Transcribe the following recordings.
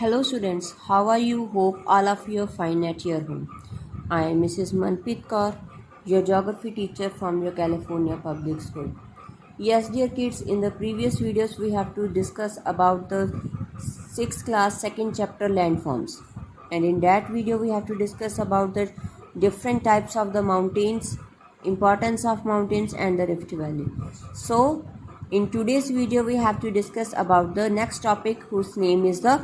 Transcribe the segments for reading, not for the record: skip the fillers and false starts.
Hello students, how are you? Hope all of you are fine at your home. I am Mrs. Manpreet Kaur, your geography teacher from your California Public School. Yes dear kids, in the previous videos we have to discuss about the 6th class 2nd chapter landforms. And in that video we have to discuss about the different types of the mountains, importance of mountains and the Rift Valley. So in today's video we have to discuss about the next topic whose name is the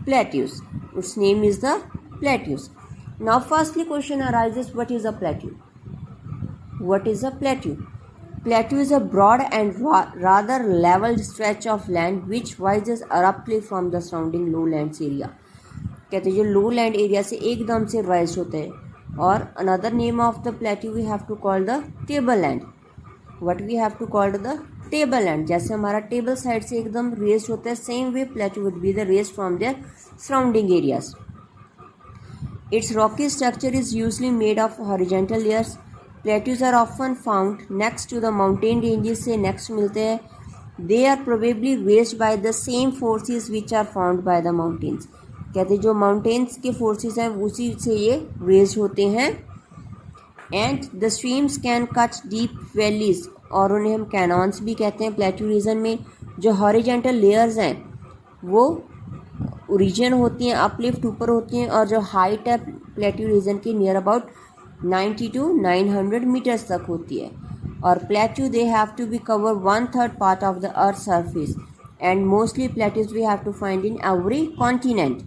plateaus. Its name is the plateaus. Now firstly question arises, what is a plateau? What is a plateau? Plateau is a broad and rather leveled stretch of land which rises abruptly from the surrounding lowlands area. कहते हैं जो lowland area से एकदम से rise होते हैं. और another name of the plateau we have to call the tableland. What we have to call the tableland. जैसे हमारा टेबल साइड से एकदम रेस्ड होता है, same way plateau would be the raised from their surrounding areas. Its rocky structure is usually made of horizontal layers. Plateaus are often found next to the mountain ranges से next मिलते हैं. They are probably raised by the same forces which are found by the mountains. कहते हैं जो mountains के forces हैं उसी से ये raised होते हैं. And the streams can cut deep valleys, और उन्हें हम कैनॉन्स भी कहते हैं. प्लेट्यू रीजन में जो हॉरिजेंटल लेयर्स हैं वो ओरिजिन होती हैं, अपलिफ्ट ऊपर होती हैं, और जो हाइट है प्लेट्यू रीजन की नियर अबाउट 90 to 900 मीटर्स तक होती है. और plateau they have to be cover 1/3 part of the earth surface, and mostly plateaus we have to find in every continent.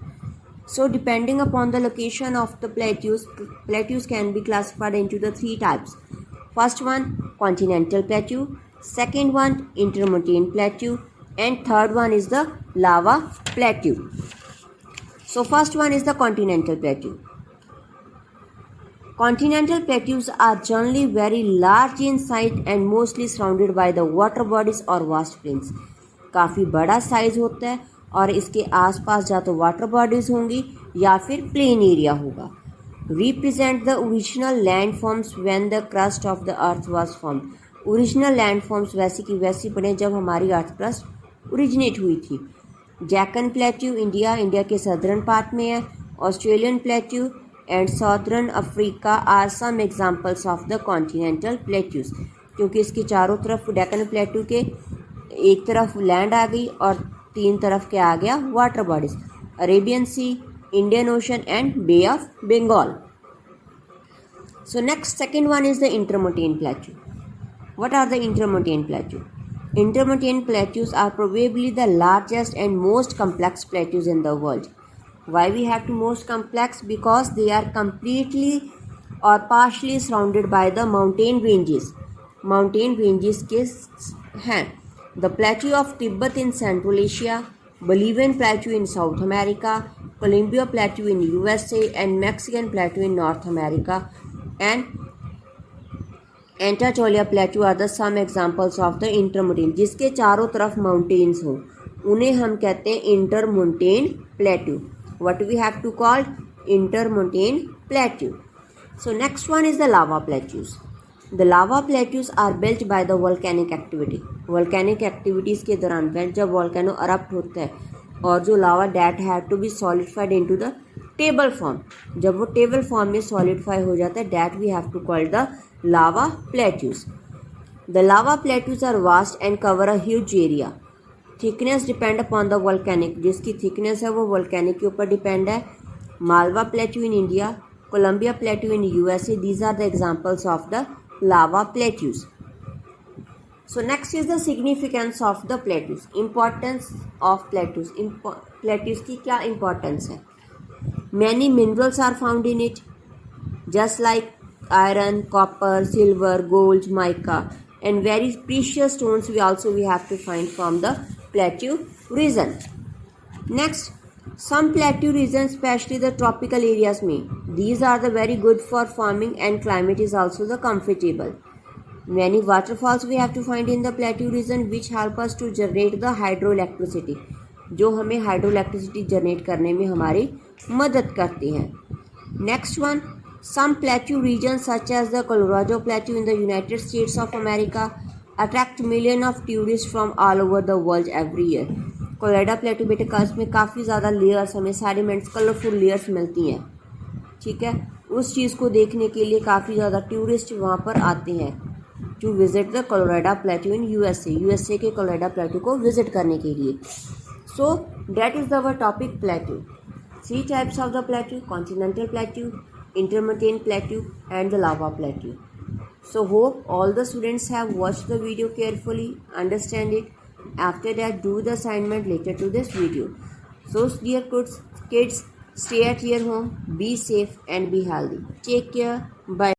So depending upon the location of the plateaus can be classified into the 3 types. First one, continental plateau. Second one, intermontane plateau. And third one is the lava plateau. So first one is the continental plateau. Continental plateaus are generally very large in size and mostly surrounded by the water bodies or vast plains. काफ़ी बड़ा size होता है और इसके आसपास या तो water bodies होंगी या फिर प्लेन एरिया होगा. Represent the original land forms when the crust of the earth was formed. Original land forms वैसी की वैसी बने जब हमारी अर्थ क्रस्ट ओरिजिनेट हुई थी. जैकन प्लेट्यू इंडिया के सदर्न पार्ट में है. Australian plateau and southern Africa are some examples of the continental plateaus. क्योंकि इसके चारों तरफ डेक्कन प्लेट्यू के एक तरफ लैंड आ गई और 3 तरफ क्या आ गया, water bodies. Arabian Sea, Indian Ocean and Bay of Bengal. So next second one is the intermontane plateau. What are the intermontane plateau? Intermontane plateaus are probably the largest and most complex plateaus in the world. Why we have to most complex? Because they are completely और partially surrounded by the mountain ranges. Mountain ranges के हैं. The plateau of Tibet in Central Asia, Bolivian plateau in South America, Columbia plateau in USA, and Mexican plateau in North America, and Anatolia plateau are the some examples of the intermontane. जिसके चारों तरफ mountains हों उन्हें हम कहते हैं intermontane plateau. What we have to call intermontane plateau. So next one is the lava plateaus. The lava plateaus are built by the volcanic activity. Volcanic activities के दौरान जब volcano erupt होता है और जो lava that had to be solidified into the table form, जब वो table form में solidify हो जाता है, that we have to call the lava plateaus. The lava plateaus are vast and cover a huge area. Thickness depend upon the volcanic. जिसकी thickness है वो volcanic के ऊपर depend है. Malwa plateau in India, Columbia plateau in USA, these are the examples of the lava plateaus. So next is the significance of the plateaus. Importance of plateaus. Plateaus की क्या importance है? Many minerals are found in it, just like iron, copper, silver, gold, mica, and very precious stones we have to find from the plateau region. Next, some plateau regions, especially the tropical areas में, these are the very good for farming and climate is also the comfortable. Many waterfalls we have to find in the plateau region which help us to generate the hydroelectricity, जो हमें hydroelectricity generate करने में हमारी मदद करती हैं. Next one, some plateau regions such as the Colorado Plateau in the United States of America attract millions of tourists from all over the world every year. Colorado प्लेटू बेटे इसमें काफ़ी ज़्यादा लेयर्स, हमें सेडिमेंट्स, कलरफुल लेयर्स मिलती हैं, ठीक है। उस चीज़ को देखने के लिए काफ़ी ज़्यादा टूरिस्ट वहाँ पर आते हैं to visit the Colorado plateau in USA के कोलोराडो प्लेटू को विजिट करने के लिए। So that is our topic plateau. 3 types of the plateau: continental plateau, intermontane plateau, and the lava plateau. So hope all the students have watched the video carefully, understand it. After that, do the assignment related to this video. So dear kids, stay at your home, be safe and be healthy. Take care. Bye.